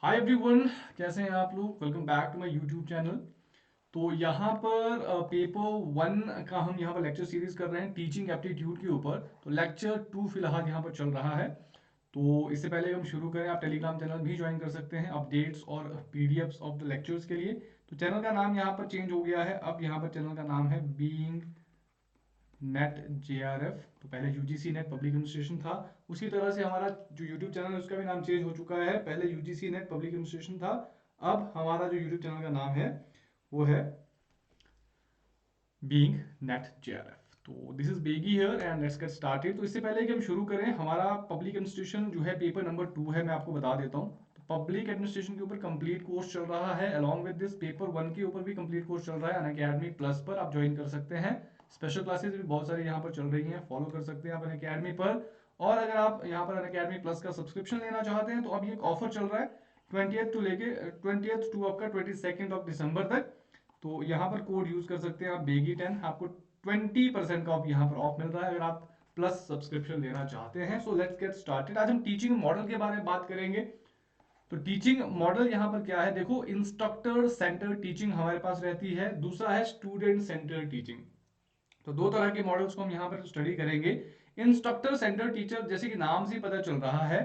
Hi everyone, कैसे हैं आप लोग। Welcome back to my YouTube channel. तो यहाँ पर पेपर वन का हम यहाँ पर लेक्चर सीरीज कर रहे हैं टीचिंग एप्टीट्यूड के ऊपर। तो लेक्चर टू फिलहाल यहाँ पर चल रहा है। तो इससे पहले हम शुरू करें, आप टेलीग्राम चैनल भी ज्वाइन कर सकते हैं अपडेट्स और पीडीएफ्स ऑफ द लेक्चर्स के लिए। तो चैनल का नाम यहाँ पर चेंज हो गया है, अब यहाँ पर चैनल का नाम है बीइंग नेट जेआरएफ। तो पहले यूजीसी नेट पब्लिक एडमिनिस्ट्रेशन था। उसी तरह से हमारा जो यूट्यूब चैनल है उसका भी नाम चेंज हो चुका है। पहले यूजीसी नेट पब्लिक एडमिनिस्ट्रेशन था, अब हमारा जो यूट्यूब चैनल का नाम है वो है बीइंग नेट जेआरएफ। तो this is Begi here and let's get started. तो इससे पहले कि हम शुरू करें, हमारा पब्लिक एडमिनिस्ट्रेशन जो है पेपर नंबर 2 है, मैं आपको बता देता हूँ। तो पब्लिक एडमिनिस्ट्रेशन के ऊपर कंप्लीट कोर्स चल रहा है, along with this paper one के ऊपर भी कंप्लीट कोर्स चल रहा है अनअकैडमी प्लस पर, आप ज्वाइन कर सकते हैं। स्पेशल क्लासेस भी बहुत सारी यहाँ पर चल रही हैं, फॉलो कर सकते हैं आप अनअकैडमी पर। और अगर आप यहाँ पर अनअकैडमी प्लस का सब्सक्रिप्शन लेना चाहते हैं तो अभी एक ऑफर चल रहा है 20th टू लेके 20th टू आपका 22 दिसंबर तक। तो यहाँ पर कोड यूज कर सकते हैं आप बेगी10, आपको 20% का यहाँ पर ऑफ मिल रहा है अगर आप प्लस सब्सक्रिप्शन लेना चाहते हैं। So let's get started. आज हम टीचिंग मॉडल के बारे में बात करेंगे। तो टीचिंग मॉडल यहाँ पर क्या है, देखो, इंस्ट्रक्टर सेंटर टीचिंग हमारे पास रहती है, दूसरा है स्टूडेंट सेंटर टीचिंग। तो दो तरह के मॉडल्स को हम यहाँ पर स्टडी करेंगे। इंस्ट्रक्टर सेंटर टीचर, जैसे कि नाम से पता चल रहा है,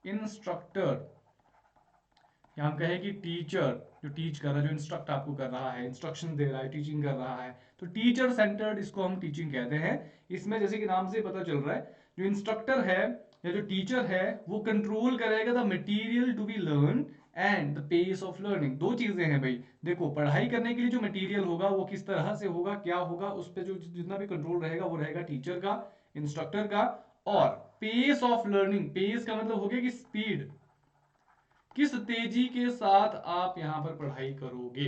इंस्ट्रक्टर या हम कहें कि टीचर जो टीच कर रहा है, जो इंस्ट्रक्ट आपको कर रहा है, इंस्ट्रक्शन दे रहा है, टीचिंग कर रहा है, तो टीचर सेंटर्ड इसको हम टीचिंग कहते हैं। इसमें जैसे कि नाम से पता चल रहा है, जो इंस्ट्रक्टर है या जो टीचर है वो कंट्रोल करेगा the material to be learn and the pace of learning. दो चीजें हैं भाई, देखो, पढ़ाई करने के लिए जो मटेरियल होगा वो किस तरह से होगा, क्या होगा, उस पर जो जितना भी कंट्रोल रहेगा वो रहेगा टीचर का, इंस्ट्रक्टर का। और पेस ऑफ लर्निंग, पेस का मतलब हो गया कि स्पीड, किस तेजी के साथ आप यहां पर पढ़ाई करोगे,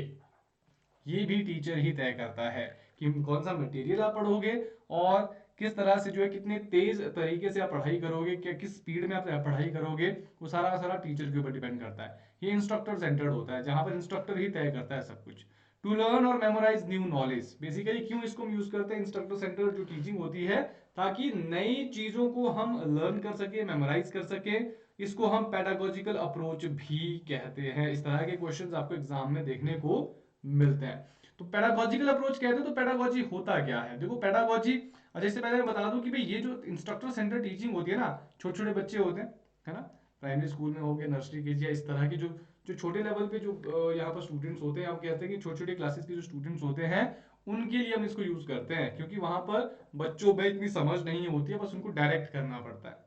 ये भी टीचर ही तय करता है कि कौन सा मटेरियल आप पढ़ोगे और किस तरह से जो है कितने तेज तरीके से आप पढ़ाई करोगे, क्या किस स्पीड में आप पढ़ाई करोगे, वो सारा का सारा टीचर के ऊपर डिपेंड करता है। ये इंस्ट्रक्टर सेंटर्ड होता है, जहां पर इंस्ट्रक्टर ही तय करता है सब कुछ। टू लर्न और मेमोराइज न्यू नॉलेज, बेसिकली क्यों इसको हम यूज करते हैं इंस्ट्रक्टर सेंटर जो टीचिंग होती है, ताकि नई चीजों को हम लर्न कर सके, मेमोराइज कर सके। इसको हम पेडागोजिकल अप्रोच भी कहते हैं। इस तरह के क्वेश्चंस आपको एग्जाम में देखने को मिलते हैं। तो पेडागोजिकल अप्रोच कहते हैं। तो पेडागोजी होता क्या है, देखो, पेडागोजी, अच्छा इससे पहले मैं बता दूं कि भाई ये जो इंस्ट्रक्टर सेंटर टीचिंग होती है ना, छोटे छोटे बच्चे होते हैं, है ना, प्राइमरी स्कूल में हो गए, नर्सरी के, या इस तरह के जो जो छोटे लेवल पे जो यहाँ पर स्टूडेंट्स होते हैं, हम कहते हैं कि छोटे छोटे क्लासेस के जो स्टूडेंट्स होते हैं उनके लिए हम इसको यूज करते हैं, क्योंकि वहां पर बच्चों में इतनी समझ नहीं होती है, बस उनको डायरेक्ट करना पड़ता है।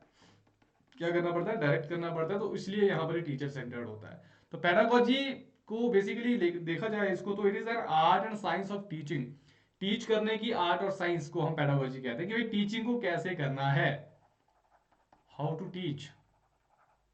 क्या करना पड़ता है, डायरेक्ट करना पड़ता है, तो इसलिए यहाँ पर टीचर सेंटर्ड होता है। तो पेडागोजी को बेसिकली देखा जाए इसको, तो it is an art and science of teaching. Teach करने की आर्ट और साइंस को हम पेडागोजी कहते हैं, कि भाई टीचिंग को कैसे करना है, हाउ टू टीच।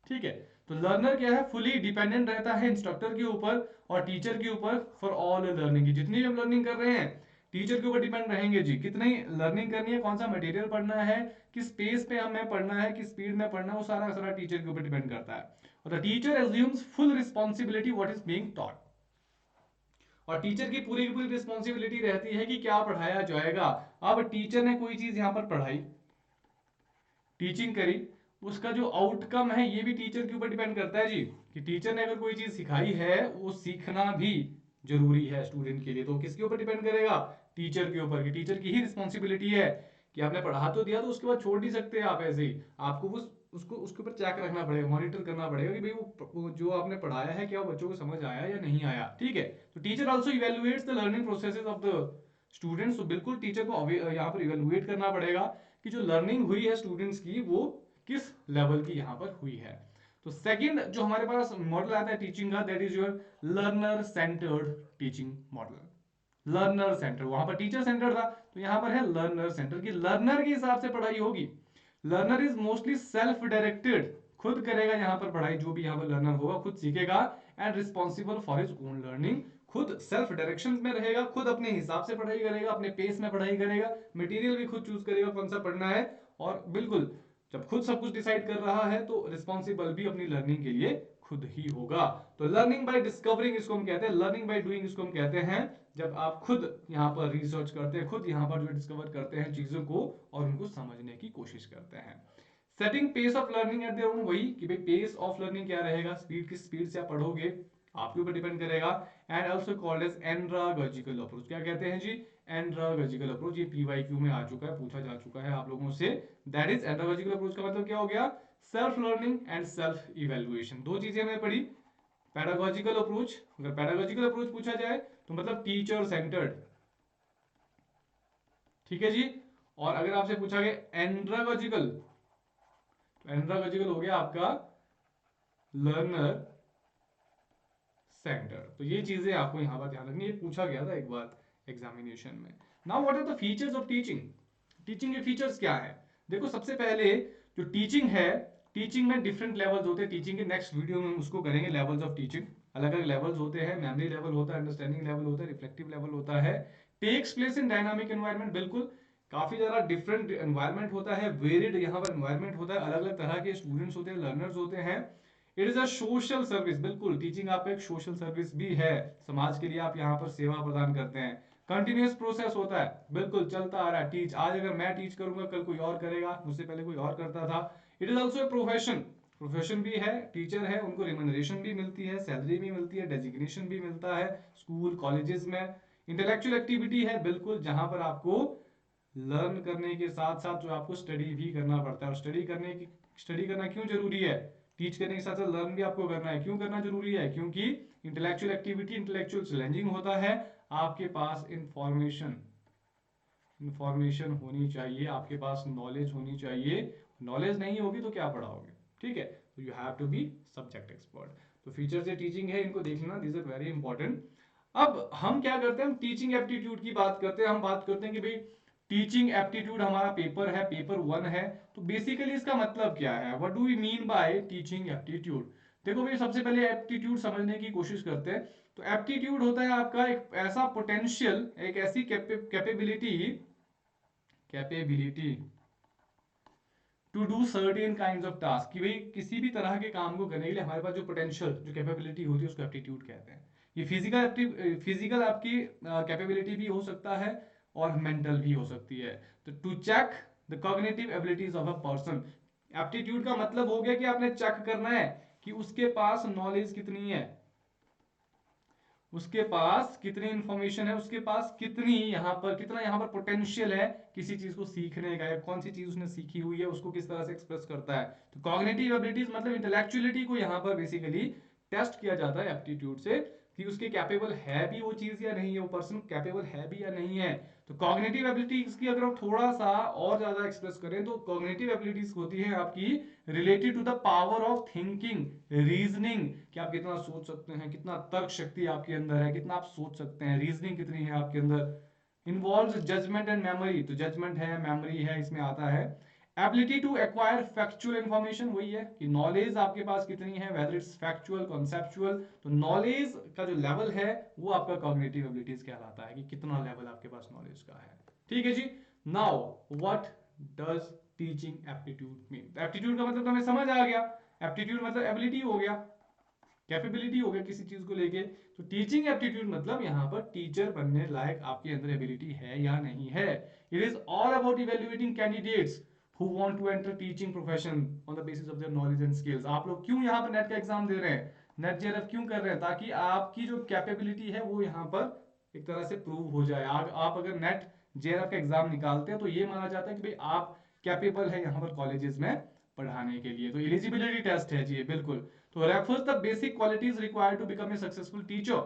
ठीक है। तो लर्नर क्या है, फुली डिपेंडेंट रहता है इंस्ट्रक्टर के ऊपर और टीचर के ऊपर फॉर ऑल लर्निंग की, जितनी भी हम लर्निंग कर रहे हैं टीचर के ऊपर डिपेंड रहेंगे जी, कितनी लर्निंग करनी है, कौन सा मटेरियल पढ़ना है, किस पेस पे हमें पढ़ना है, किस स्पीड में पढ़ना है, वो सारा सारा टीचर के ऊपर डिपेंड करता है। और the teacher assumes full responsibility what is being taught. और टीचर की पूरी रिस्पॉन्सिबिलिटी रहती है कि क्या पढ़ाया जाएगा। अब टीचर ने कोई चीज यहां पर पढ़ाई, टीचिंग करी, उसका जो आउटकम है ये भी टीचर के ऊपर डिपेंड करता है जी, कि टीचर ने अगर कोई चीज सिखाई है वो सीखना भी जरूरी है स्टूडेंट के लिए, तो किसके ऊपर डिपेंड करेगा, टीचर के ऊपर, कि टीचर की ही रिस्पॉन्सिबिलिटी है कि आपने पढ़ा तो दिया, तो उसके बाद छोड़ नहीं सकते आप ऐसे ही, आपको उसको उसके ऊपर चेक रखना पड़ेगा, मॉनिटर करना पड़ेगा कि भाई वो जो आपने पढ़ाया है क्या वो बच्चों को समझ आया या नहीं आया। ठीक है। तो teacher also evaluates the learning processes of the students. तो बिल्कुल टीचर को यहाँ पर इवेलुएट करना पड़ेगा कि जो लर्निंग हुई है स्टूडेंट्स की वो किस लेवल की यहाँ पर हुई है। तो सेकंड जो हमारे पास मॉडल आता है टीचिंग का, that is your learner centred teaching model. Learner centre, वहां पर टीचर सेंटर था, तो यहां पर है लर्नर सेंटर, की लर्नर के हिसाब से पढ़ाई होगी। Learner is mostly self directed, खुद करेगा यहाँ पर पढ़ाई, जो भी यहाँ पर लर्नर होगा खुद सीखेगा, and responsible for his own learning, खुद सेल्फ डायरेक्शन में रहेगा, खुद अपने हिसाब से पढ़ाई करेगा, अपने पेस में पढ़ाई करेगा, मटेरियल भी खुद चूज करेगा कौन सा पढ़ना है। और बिल्कुल जब खुद सब कुछ डिसाइड कर रहा है तो रिस्पॉन्सिबल भी अपनी लर्निंग के लिए खुद ही होगा। तो लर्निंग बाय डिस्कवरिंग इसको हम कहते हैं, लर्निंग बाय डूइंग इसको हम कहते हैं, जब आप खुद यहाँ पर रिसर्च करते हैं, खुद यहाँ पर जो डिस्कवर करते हैं चीजों को और उनको समझने की कोशिश करते हैं। Setting pace of learning at their own, वही कि भाई पेस ऑफ लर्निंग क्या रहेगा, स्पीड किस स्पीड से आप पढ़ोगे आपके ऊपर डिपेंड करेगा। And also called as andragogical approach, क्या कहते हैं जी, एंड्रागोजिकल अप्रोच। ये पीवाईक्यू में आ चुका है, पूछा जा चुका है आप लोगों से। दैट इज एंड्रागोजिकल अप्रोच का मतलब क्या हो गया, self learning and self evaluation, दो चीजें हमने पढ़ी। पैडागोजिकल अप्रोच, अगर पैडागोजिकल अप्रोच पूछा जाए तो मतलब टीचर सेंटर्ड, ठीक है जी। और अगर आपसे पूछा गया एंड्रागोजिकल, तो एंड्रागोजिकल हो गया आपका लर्नर सेंटर। तो ये चीजें आपको यहां पर ध्यान रखनी है, पूछा गया था एक बार एग्जामिनेशन में। Now what are the features of teaching, teaching के फीचर्स क्या है। देखो सबसे पहले जो टीचिंग है, टीचिंग में डिफरेंट लेवल्स होते हैं। टीचिंग के नेक्स्ट वीडियो में हम उसको करेंगे, लेवल्स ऑफ टीचिंग। अलग अलग लेवल्स होते हैं, मेमोरी लेवल होता है, अंडरस्टैंडिंग लेवल होता है, रिफ्लेक्टिव लेवल होता है। Takes place in dynamic environment, बिल्कुल काफी ज्यादा डिफरेंट एनवायरनमेंट होता है, वेरिड यहाँ पर एनवायरनमेंट होता है, अलग अलग तरह के स्टूडेंट्स होते हैं, लर्नर्स होते हैं। It is a social service, बिल्कुल टीचिंग आपका एक सोशल सर्विस भी है, समाज के लिए आप यहाँ पर सेवा प्रदान करते हैं। कंटिन्यूअस प्रोसेस होता है, बिल्कुल चलता आ रहा है। टीच, आज अगर मैं टीच करूंगा कल कोई और करेगा, मुझसे पहले कोई और करता था। It is also a profession, profession भी है, टीचर है उनको रिम्यूनरेशन भी मिलती है, सैलरी भी मिलती है, डेजिग्नेशन भी मिलता है स्कूल कॉलेजेस में। इंटेलेक्चुअल एक्टिविटी है, बिल्कुल जहां पर आपको लर्न करने के साथ साथ जो आपको स्टडी भी करना पड़ता है। और स्टडी करना क्यों जरूरी है, टीच करने के साथ साथ लर्न भी आपको करना है। क्यों करना जरूरी है, क्योंकि इंटेलेक्चुअल एक्टिविटी, इंटेलेक्चुअल चैलेंजिंग होता है। आपके पास इंफॉर्मेशन होनी चाहिए, आपके पास नॉलेज होनी चाहिए। नॉलेज नहीं होगी तो क्या पढ़ाओगे, ठीक है। तो you have to be subject expert. तो फीचर्स है टीचिंग है, इनको देखना, दिस आर वेरी इंपॉर्टेंट। अब हम क्या करते हैं, हम टीचिंग एप्टीट्यूड की बात करते हैं। हम बात करते हैं कि भाई टीचिंग एप्टीट्यूड हमारा पेपर है, पेपर 1 है। तो बेसिकली इसका मतलब क्या है, what do we mean by teaching aptitude. देखो भाई सबसे पहले एप्टीट्यूड समझने की कोशिश करते हैं। तो एप्टीट्यूड होता है आपका एक ऐसा पोटेंशियल, एक ऐसी capability capability to do certain kinds of task, कि भाई किसी भी तरह के काम को करने के लिए हमारे पास जो पोटेंशियल, जो कैपेबिलिटी होती है उसको एप्टीट्यूड कहते हैं। ये फिजिकल आपकी कैपेबिलिटी भी हो सकता है और मेंटल भी हो सकती है। तो to check the cognitive abilities of a person, aptitude का मतलब हो गया कि आपने चेक करना है कि उसके पास नॉलेज कितनी है, उसके पास कितनी इंफॉर्मेशन है, उसके पास कितना यहाँ पर पोटेंशियल है किसी चीज को सीखने का, या कौन सी चीज उसने सीखी हुई है उसको किस तरह से एक्सप्रेस करता है। तो कॉग्निटिव एबिलिटीज मतलब इंटेलेक्चुअलिटी को यहाँ पर बेसिकली टेस्ट किया जाता है एप्टीट्यूड से, कि उसके कैपेबल है भी वो चीज या नहीं है, वो पर्सन कैपेबल है भी या नहीं है। तो कॉग्निटिव एबिलिटीज की अगर हम थोड़ा सा और ज्यादा एक्सप्रेस करें तो कॉग्निटिव एबिलिटीज होती है आपकी related to the power of thinking, reasoning, कि आप कितना सोच सकते हैं, कितना तर्क शक्ति आपके अंदर है, कितना आप सोच सकते हैं, रीजनिंग कितनी है आपके अंदर। इन्वॉल्व्स जजमेंट एंड मेमोरी, तो जजमेंट है, मेमोरी है, इसमें आता है। Ability to acquire factual information, वही है कि नॉलेज आपके पास कितनी है, वेदर इट्स फैक्चुअल कॉन्सेप्चुअल। तो नॉलेज का जो लेवल है वो आपका कॉग्निटिव एबिलिटीज कहलाता है, कि कितना लेवल आपके पास नॉलेज का है, ठीक है जी। Now what does teaching aptitude mean, aptitude का मतलब तो हमें समझ आ गया, एप्टीट्यूड मतलब एबिलिटी हो गया, कैपेबिलिटी हो गया किसी चीज को लेके। तो टीचिंग एप्टीट्यूड मतलब यहाँ पर टीचर बनने लायक आपके अंदर एबिलिटी है या नहीं है। It is all about evaluating candidates who want to enter teaching profession on the basis of their knowledge and skills। आप लोग क्यों यहाँ पर नेट का एग्जाम दे रहे हैं, नेट जेआरएफ क्यों कर रहे हैं, ताकि आपकी जो कैपेबिलिटी है वो यहाँ पर एक तरह से प्रूव हो जाए। आप अगर नेट जेआरएफ का एग्जाम निकालते हैं तो ये माना जाता है कि भाई आप कैपेबल है यहाँ पर कॉलेजेस में पढ़ाने के लिए। तो एलिजिबिलिटी टेस्ट है जी, बिल्कुल। तो refers the basic qualities required to become a successful teacher.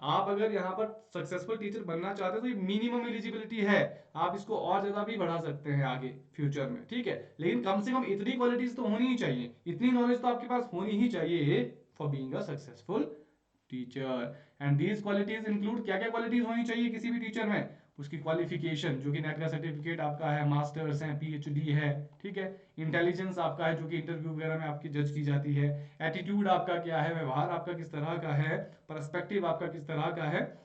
आप अगर यहाँ पर सक्सेसफुल टीचर बनना चाहते हैं तो ये मिनिमम एलिजिबिलिटी है, आप इसको और ज्यादा भी बढ़ा सकते हैं आगे फ्यूचर में, ठीक है। लेकिन कम से कम इतनी क्वालिटीज तो होनी ही चाहिए, इतनी नॉलेज तो आपके पास होनी ही चाहिए for being a successful teacher. And these qualities include, क्या क्या क्वालिटीज होनी चाहिए किसी भी टीचर में, उसकी क्वालिफिकेशन जो कि नेट का सर्टिफिकेट आपका है, मास्टर्स है, पीएचडी है, ठीक है। इंटेलिजेंस आपका है जो कि इंटरव्यू वगैरह में आपकी जज की जाती है। एटीट्यूड आपका क्या है, व्यवहार आपका किस तरह का है, पर्सपेक्टिव आपका किस तरह का है,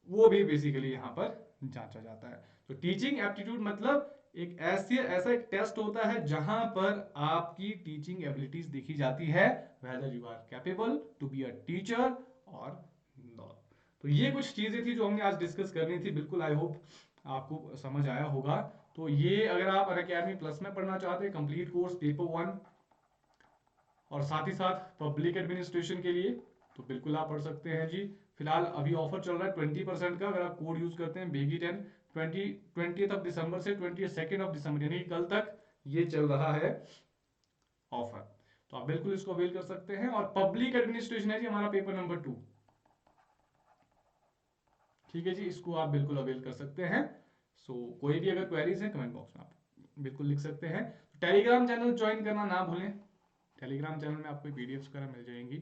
वो भी बेसिकली यहाँ पर जांचा जाता है। तो टीचिंग एप्टीट्यूड मतलब एक ऐसा एक टेस्ट होता है जहां पर आपकी टीचिंग एबिलिटीज देखी जाती है, whether you are capable to be a teacher और नॉट। तो ये कुछ चीजें थी जो हमने आज डिस्कस करनी थी, बिल्कुल आई होप आपको समझ आया होगा। तो ये अगर आप अनअकैडमी प्लस में पढ़ना चाहते हैं कंप्लीट कोर्स पेपर 1 और साथ ही साथ पब्लिक एडमिनिस्ट्रेशन के लिए, तो बिल्कुल आप पढ़ सकते हैं जी। फिलहाल अभी ऑफर चल रहा है 20% का, अगर आप कोड यूज करते हैं बेगी 10 20 दिसंबर से 22 दिसंबर यानी कल तक ये चल रहा है ऑफर। तो आप बिल्कुल इसको अवेल कर सकते हैं। और पब्लिक एडमिनिस्ट्रेशन है जी हमारा पेपर नंबर 2, ठीक है जी, इसको आप बिल्कुल अवेल कर सकते हैं। कोई भी अगर क्वेरीज है कमेंट बॉक्स में आप बिल्कुल लिख सकते हैं। टेलीग्राम चैनल ज्वाइन करना ना भूलें, टेलीग्राम चैनल में आपको पीडीएफ्स वगैरह मिल जाएंगी।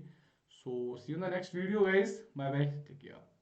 See you in the next video guys, bye bye, take care.